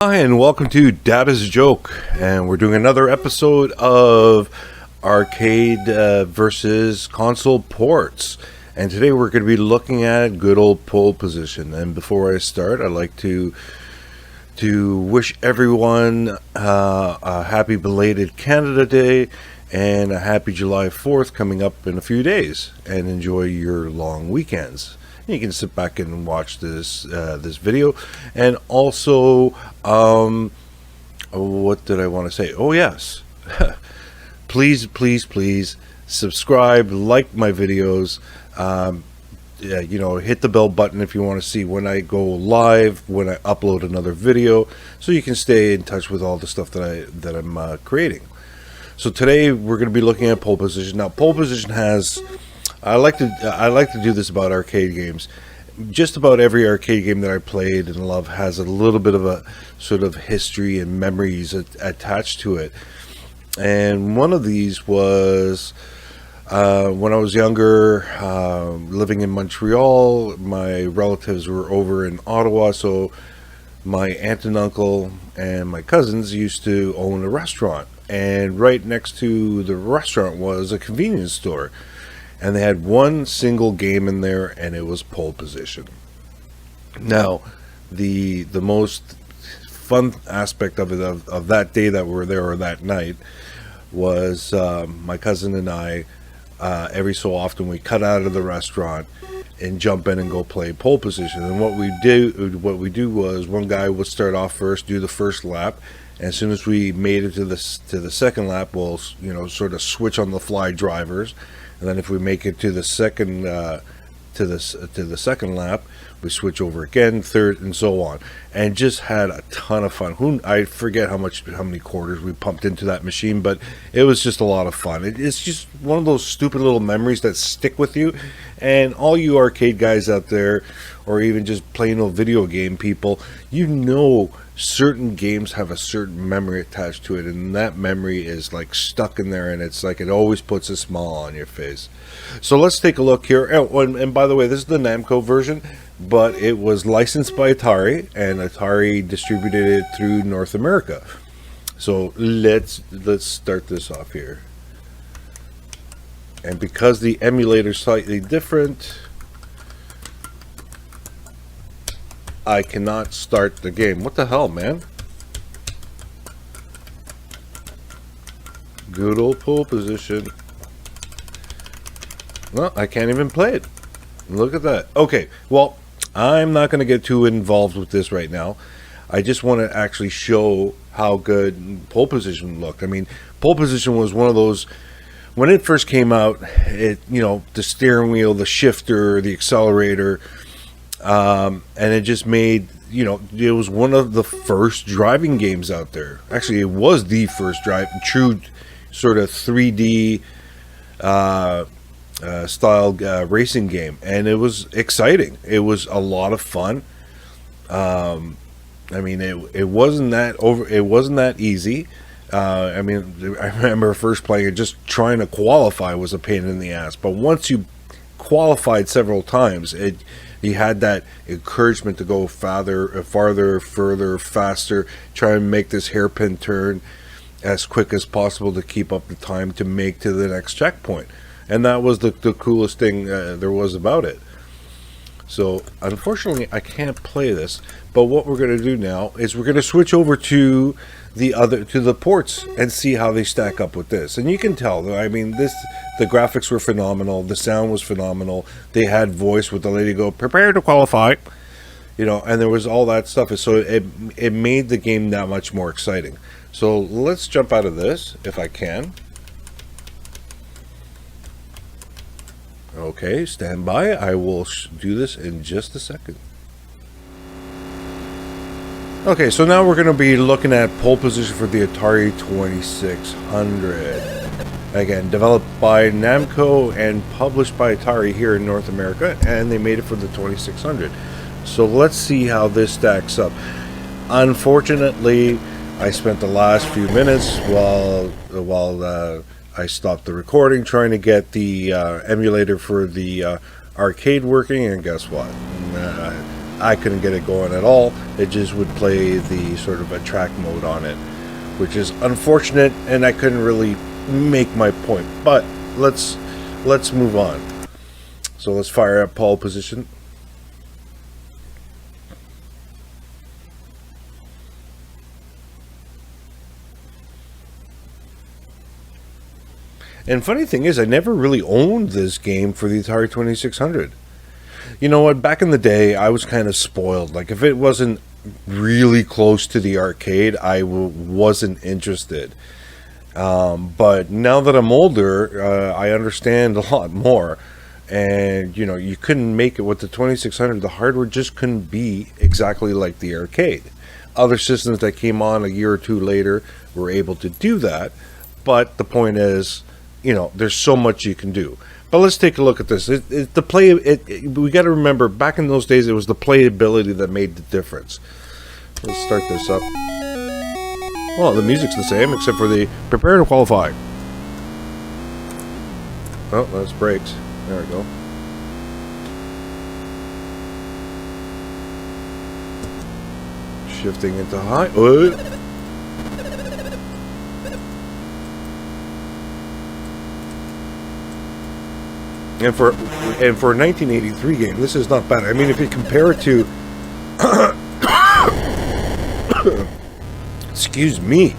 Hi, and welcome to Dada's a Joke, and we're doing another episode of arcade versus console ports. And today we're going to be looking at good old pole position. And before I start, I'd like to wish everyone a happy belated Canada Day and a happy July 4th coming up in a few days, and enjoy your long weekends. You can sit back and watch this video, and also, what did I want to say? Oh yes, please subscribe, like my videos. Hit the bell button if you want to see when I go live, when I upload another video, so you can stay in touch with all the stuff that I'm creating. So today we're going to be looking at pole position. Now, pole position has. I like to do this about arcade games. Just about every arcade game that I played and love has a little bit of a sort of history and memories attached to it. And one of these was when I was younger, living in Montreal. My relatives were over in Ottawa, so my aunt and uncle and my cousins used to own a restaurant. And right next to the restaurant was a convenience store. And they had one single game in there, and it was pole position. Now, the most fun aspect of it, of that day that we were there, or that night, was my cousin and I, every so often we cut out of the restaurant and jump in and go play pole position. And what we do was, one guy would start off first, do the first lap, and as soon as we made it to the second lap, we'll sort of switch on the fly drivers. And then if we make it to the second second lap, we switch over again, third, and so on. And just had a ton of fun. I forget how many quarters we pumped into that machine, but it was just a lot of fun. It's just one of those stupid little memories that stick with you. And all you arcade guys out there, or even just plain old video game people, certain games have a certain memory attached to it, and that memory is like stuck in there, and it's like it always puts a smile on your face. So let's take a look here. And by the way, this is the Namco version, but it was licensed by Atari, and Atari distributed it through North America. So let's start this off here. And because the emulator is slightly different, I cannot start the game. What the hell, man? Good old pole position. Well, I can't even play it. Look at that. Okay, well, I'm not going to get too involved with this right now. I just want to actually show how good pole position looked. I mean, pole position was one of those, when it first came out, the steering wheel, the shifter, the accelerator, and it just made, it was one of the first driving games out there. Actually, it was the first true sort of 3D style racing game, and it was exciting. It was a lot of fun. I mean, it wasn't that easy. I mean, I remember first playing it, just trying to qualify was a pain in the ass. But once you qualified several times, you had that encouragement to go farther, further, faster, try and make this hairpin turn as quick as possible to keep up the time to make to the next checkpoint. And that was the coolest thing there was about it. So unfortunately, I can't play this. But what we're going to do now is we're going to switch over to the ports and see how they stack up with this. And you can tell, I mean, the graphics were phenomenal, the sound was phenomenal. They had voice with the lady go, "Prepare to qualify," and there was all that stuff. So it made the game that much more exciting. So let's jump out of this if I can. Okay, stand by. I will do this in just a second. Okay, so now we're going to be looking at pole position for the Atari 2600. Again, developed by Namco and published by Atari here in North America, and they made it for the 2600. So let's see how this stacks up. Unfortunately, I spent the last few minutes while I stopped the recording trying to get the emulator for the arcade working, and guess what? I couldn't get it going at all. It just would play the sort of a track mode on it, which is unfortunate, and I couldn't really make my point. But let's move on. So let's fire up pole position. And funny thing is, I never really owned this game for the Atari 2600. You know what? Back in the day, I was kind of spoiled. Like, if it wasn't really close to the arcade, I wasn't interested. But now that I'm older, I understand a lot more. And, you know, you couldn't make it with the 2600. The hardware just couldn't be exactly like the arcade. Other systems that came on a year or two later were able to do that. But the point is, you know, there's so much you can do. But let's take a look at this. We got to remember, back in those days, it was the playability that made the difference. Let's start this up. Well, the music's the same, except for the prepare to qualify. Oh, that's brakes. There we go. Shifting into high. And for a 1983 game, this is not bad. I mean, if you compare it to, excuse me,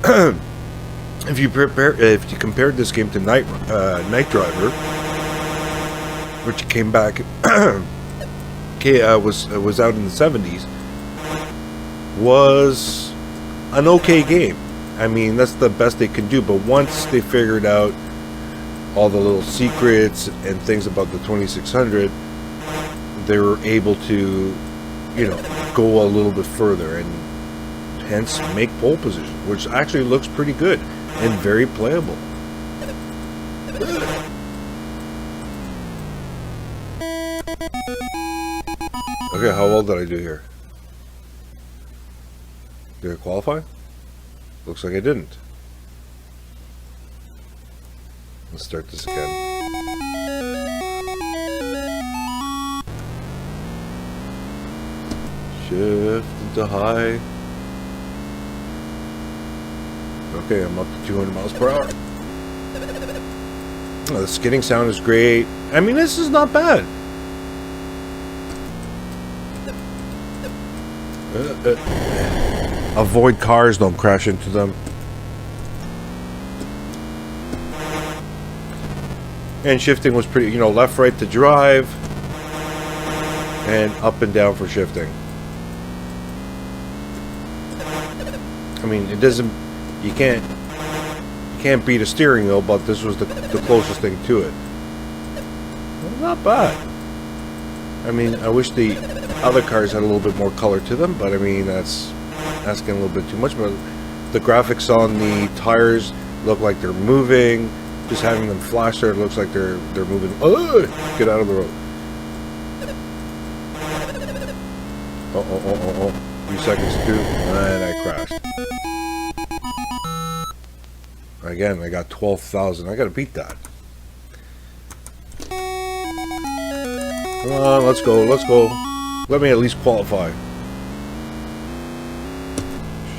if you compared this game to Night Driver, which came back, was out in the 70s, was an okay game. I mean, that's the best they can do. But once they figured out all the little secrets and things about the 2600, they were able to, you know, go a little bit further and hence make pole position, which actually looks pretty good and very playable. Okay, how well did I do here? Did I qualify? Looks like I didn't. Let's start this again. Shift into high. Okay, I'm up to 200 miles per hour. Oh, the skidding sound is great. I mean, this is not bad. Avoid cars, don't crash into them. And shifting was pretty, you know, left, right to drive, and up and down for shifting. I mean, it doesn't, you can't beat a steering wheel, but this was the closest thing to it. Well, not bad. I mean, I wish the other cars had a little bit more color to them, but I mean, that's asking a little bit too much. But the graphics on the tires look like they're moving. Just having them flash there, it looks like they're moving. Oh, get out of the road. Oh. A few seconds too, and I crashed. Again, I got 12,000. I gotta beat that. Come on, let's go. Let me at least qualify.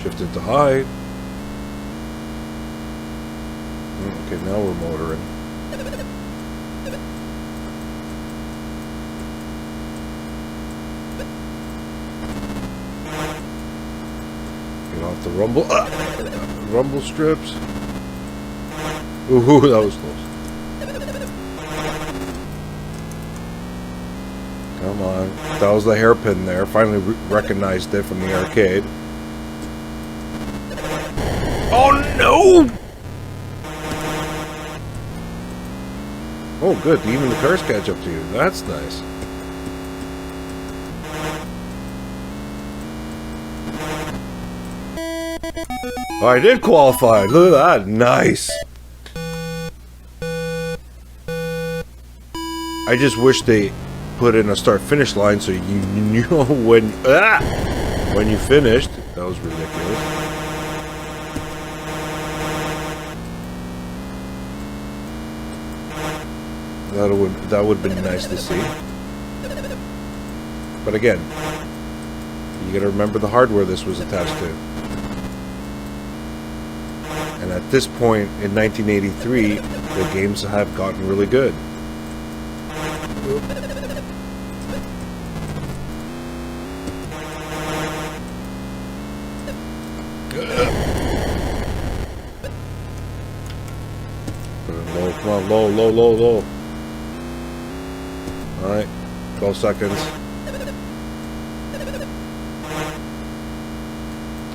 Shift into high. Okay, now we're motoring. Get off the rumble. Rumble strips. Ooh, that was close. Come on. That was the hairpin there. Finally recognized it from the arcade. Oh no! Oh good, even the cars catch up to you. That's nice. Oh, I did qualify. Look at that. Nice. I just wish they put in a start-finish line so you knew when you finished. That was ridiculous. That would have been nice to see. But again, you got to remember the hardware this was attached to. And at this point in 1983, the games have gotten really good. Low, come on, low, low, low, low. Alright, 12 seconds.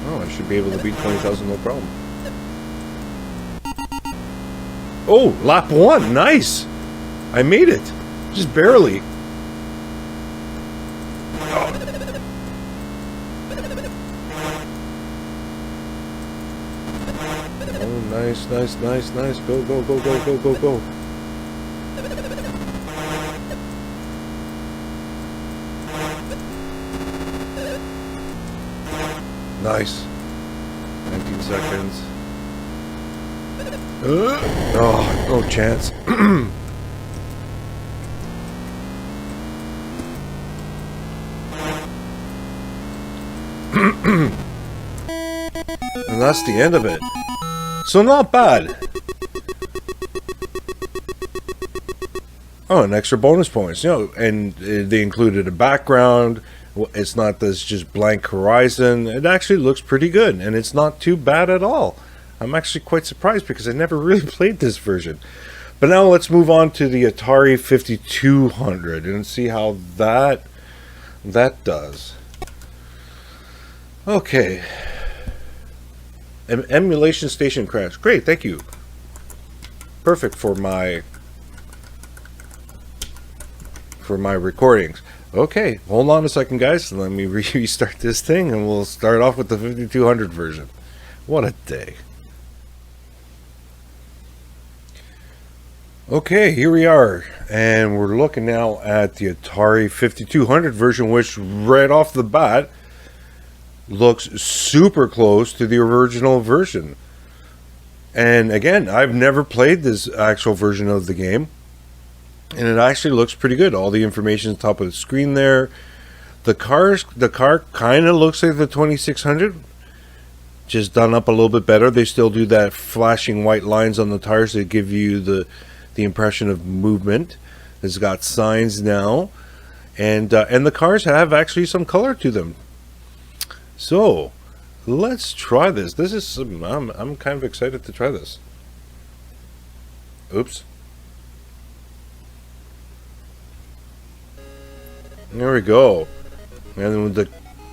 Oh, I should be able to beat 20,000 no problem. Oh, lap 1, nice! I made it, just barely. Oh, nice, nice, nice, nice. Go, go, go, go, go, go, go. Nice. 19 seconds. Oh, no chance. And that's the end of it. So not bad. Oh, and extra bonus points, you know, and they included a background. It's not this just blank horizon. It actually looks pretty good, and it's not too bad at all. I'm actually quite surprised because I never really played this version. But now let's move on to the Atari 5200 and see how that does. Okay. Emulation station crash. Great, thank you. Perfect for my recordings. Okay, hold on a second, guys. Let me restart this thing, and we'll start off with the 5200 version. What a day. Okay, here we are, and we're looking now at the Atari 5200 version, which right off the bat looks super close to the original version. And again, I've never played this actual version of the game, and it actually looks pretty good. All the information on top of the screen there. The car kind of looks like the 2600, just done up a little bit better. They still do that flashing white lines on the tires that give you the impression of movement. It's got signs now, and the cars have actually some color to them. So let's try this. This is I'm kind of excited to try this. Oops. There we go. And then with the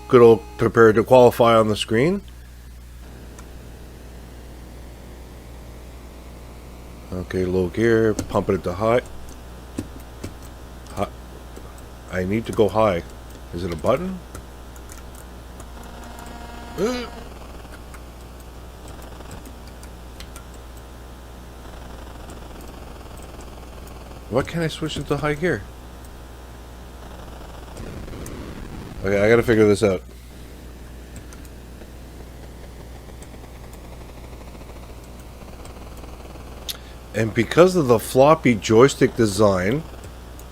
good old prepare to qualify on the screen. Okay, low gear, pump it to high. I need to go high. Is it a button? Why can't I switch into high gear? Okay, I gotta figure this out. And because of the floppy joystick design,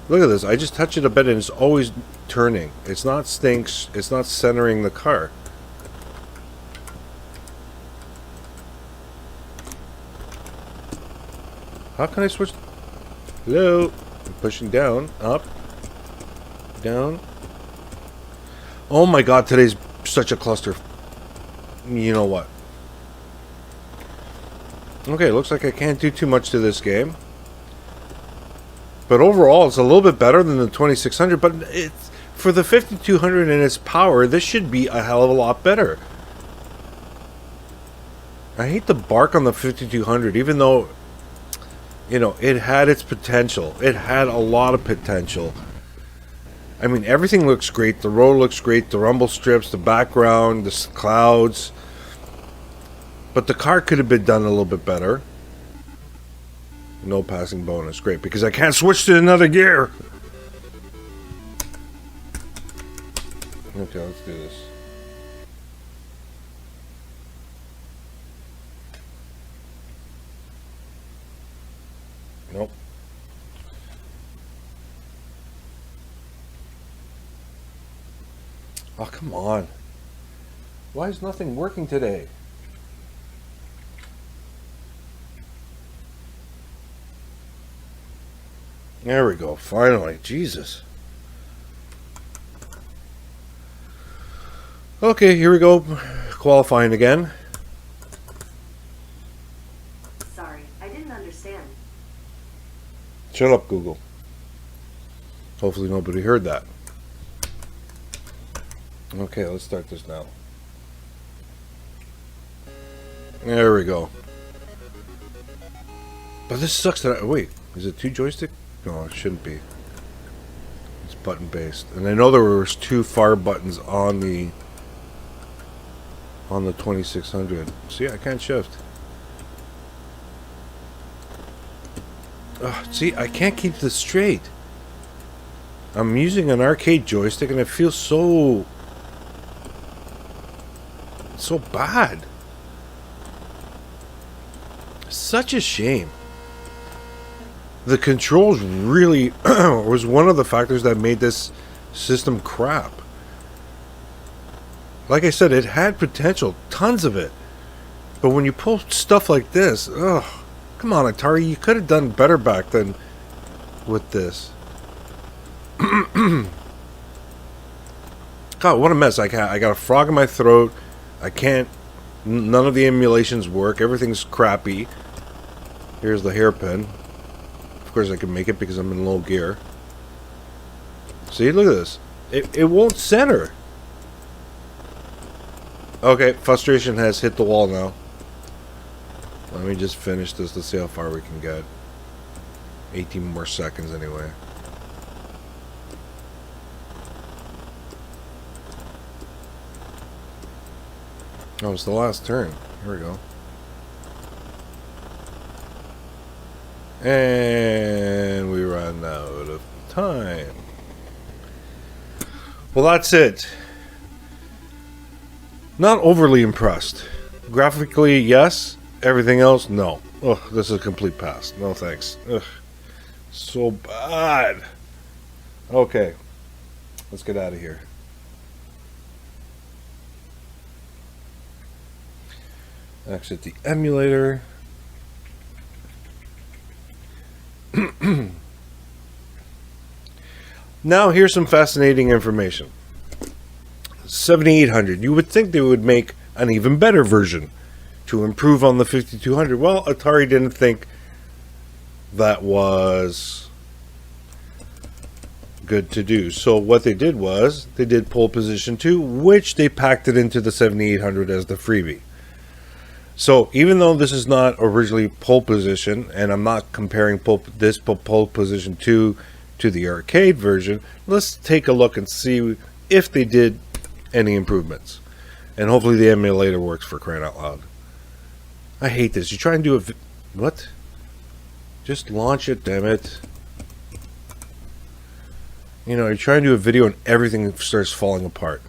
look at this. I just touch it a bit and it's always turning. It's not it's not centering the car. How can I switch? Hello? I'm pushing down, up, down. Oh my god, today's such a cluster. You know what? Okay, looks like I can't do too much to this game. But overall, it's a little bit better than the 2600, but it's for the 5200 and its power, this should be a hell of a lot better. I hate to bark on the 5200, even though, you know, it had its potential. It had a lot of potential. I mean, everything looks great. The road looks great. The rumble strips, the background, the clouds. But the car could have been done a little bit better. No passing bonus. Great, because I can't switch to another gear. Okay, let's do this. Nope. Oh, come on. Why is nothing working today? There we go. Finally. Jesus. Okay, here we go. Qualifying again. Sorry, I didn't understand. Shut up, Google. Hopefully nobody heard that. Okay, let's start this now. There we go. But this sucks that wait, is it 2 joystick? No, it shouldn't be. It's button based. And I know there was 2 far buttons on the 2600. See, I can't shift. Ugh, see, I can't keep this straight. I'm using an arcade joystick and it feels so bad. Such a shame. The controls really was one of the factors that made this system crap. Like I said, it had potential, tons of it. But when you pull stuff like this, ugh, come on, Atari, you could have done better back then with this. God, what a mess. I got a frog in my throat. I can't, none of the emulations work. Everything's crappy. Here's the hairpin. Of course I can make it because I'm in low gear. See, look at this. It won't center. Okay, frustration has hit the wall now. Let me just finish this. Let's see how far we can get. 18 more seconds anyway. Oh, it's the last turn. Here we go. And we run out of time. Well, that's it. Not overly impressed. Graphically, yes. Everything else, no. Ugh, this is a complete pass. No thanks. Ugh, so bad. Okay. Let's get out of here. Exit the emulator. Now here's some fascinating information. 7800. You would think they would make an even better version to improve on the 5200. Well, Atari didn't think that was good to do. So what they did was they did Pole Position 2, which they packed it into the 7800 as the freebie. So even though this is not originally Pole Position, and I'm not comparing Pole Position 2 to the arcade version, let's take a look and see if they did any improvements. And hopefully the emulator works, for crying out loud. I hate this. You try and do a... What? Just launch it, damn it. You know, you try and do a video and everything starts falling apart.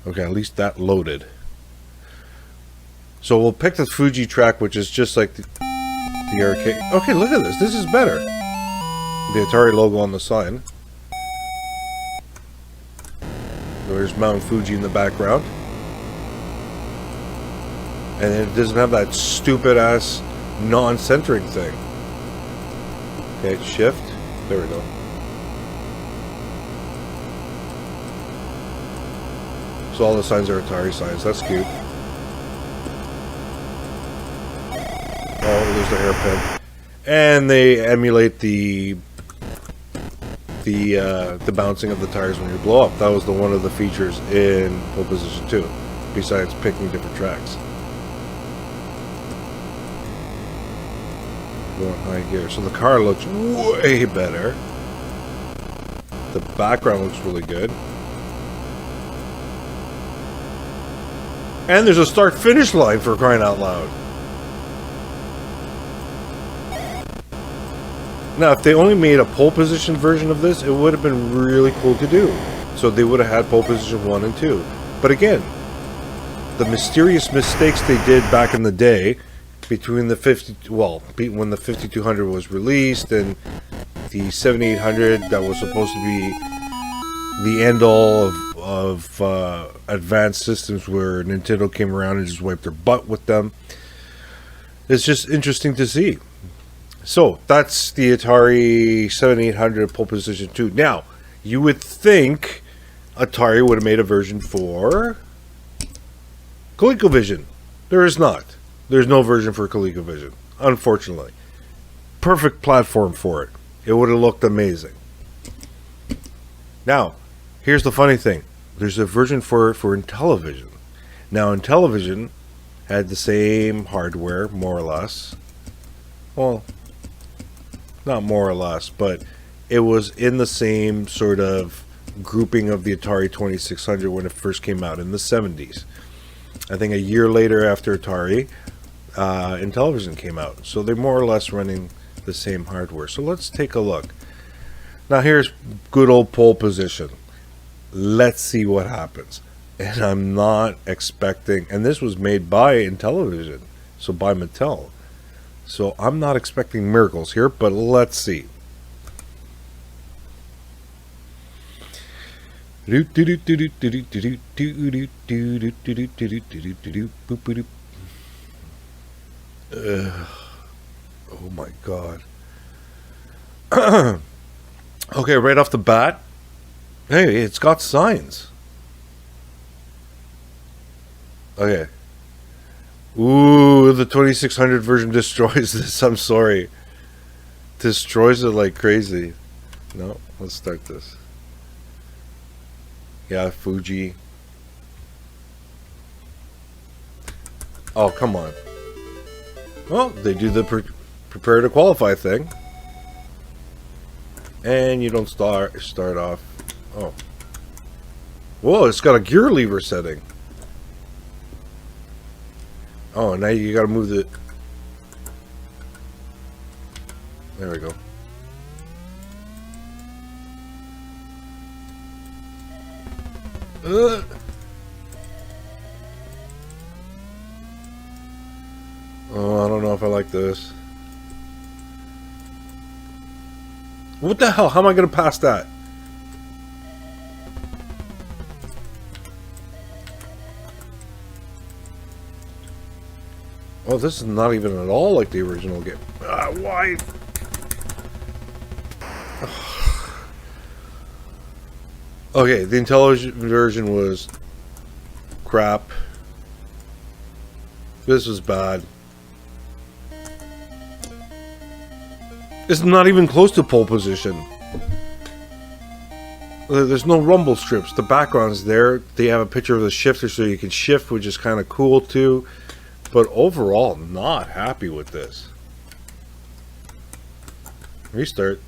Okay, at least that loaded. So we'll pick the Fuji track, which is just like the arcade. Okay, look at this. This is better. The Atari logo on the sign. There's Mount Fuji in the background. And it doesn't have that stupid ass non-centering thing. Okay, shift. There we go. So all the signs are Atari signs. That's cute. Oh, there's the hairpin. And they emulate the bouncing of the tires when you blow up. That was one of the features in Pole Position 2, besides picking different tracks. Going high gear. So the car looks way better. The background looks really good. And there's a start-finish line, for crying out loud. Now, if they only made a Pole Position version of this, it would have been really cool to do. So they would have had Pole Position 1 and 2. But again, the mysterious mistakes they did back in the day, between the when the 5200 was released and the 7800 that was supposed to be the end all advanced systems where Nintendo came around and just wiped their butt with them. It's just interesting to see. So that's the Atari 7800 pole position 2. Now, you would think Atari would have made a version for ColecoVision. There is not. There's no version for ColecoVision, unfortunately. Perfect platform for it. It would have looked amazing. Now, here's the funny thing. There's a version for Intellivision. Now, Intellivision had the same hardware, more or less. Well, not more or less, but it was in the same sort of grouping of the Atari 2600 when it first came out in the 70s. I think a year later after Atari, Intellivision came out. So they're more or less running the same hardware. So let's take a look. Now here's good old pole position. Let's see what happens. And I'm not expecting, and this was made by Intellivision, so by Mattel. So I'm not expecting miracles here, but let's see. Oh my god. Okay, right off the bat, hey, it's got signs. Okay. Ooh, the 2600 version destroys this. I'm sorry. Destroys it like crazy. No, let's start this. Yeah, Fuji. Oh, come on. Well, they do the prepare to qualify thing. And you don't start off. Oh. Whoa, it's got a gear lever setting. Oh, now you gotta move the... There we go. Oh, I don't know if I like this. What the hell? How am I gonna pass that? Oh, this is not even at all like the original game. Why? Okay, the Intellivision version was crap. This was bad. It's not even close to pole position. There's no rumble strips. The background's there. They have a picture of the shifter so you can shift, which is kind of cool too. But overall, not happy with this. Restart.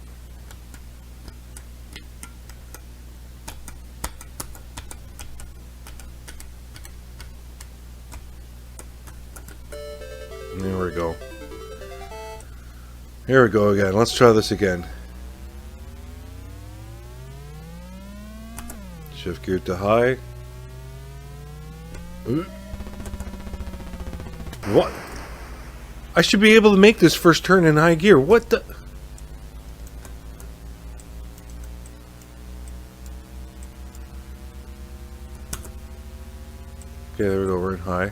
There we go. Here we go again. Let's try this again. Shift gear to high. Ooh. What? I should be able to make this first turn in high gear. What the? Okay, there we go. We're in high.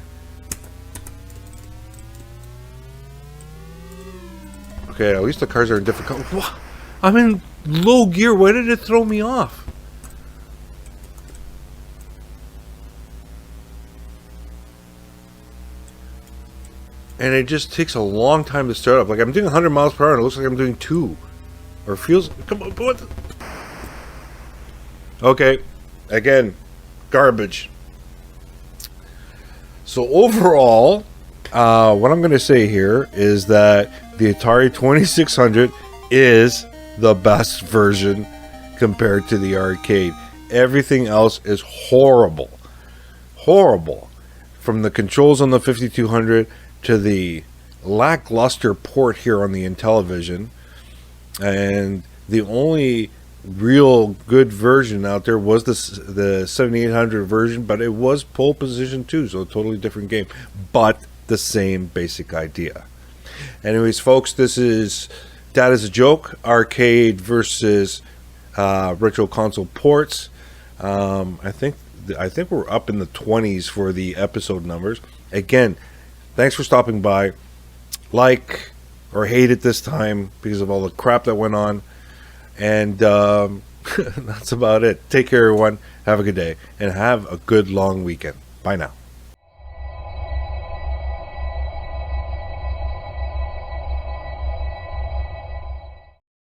Okay, at least the cars are in difficult. What? I'm in low gear. Why did it throw me off? And it just takes a long time to start up. Like I'm doing 100 miles per hour and it looks like I'm doing 2. Or feels... Come on, what? Okay. Again, garbage. So overall, what I'm going to say here is that the Atari 2600 is the best version compared to the arcade. Everything else is horrible. Horrible. From the controls on the 5200 to the lackluster port here on the Intellivision, and the only real good version out there was the 7800 version, but it was pole position too, so a totally different game, but the same basic idea. Anyways, folks, this is That Is a Joke, arcade versus retro console ports. I think we're up in the 20s for the episode numbers. Again, thanks for stopping by. Like or hate it this time because of all the crap that went on. And that's about it. Take care, everyone. Have a good day. And have a good long weekend. Bye now.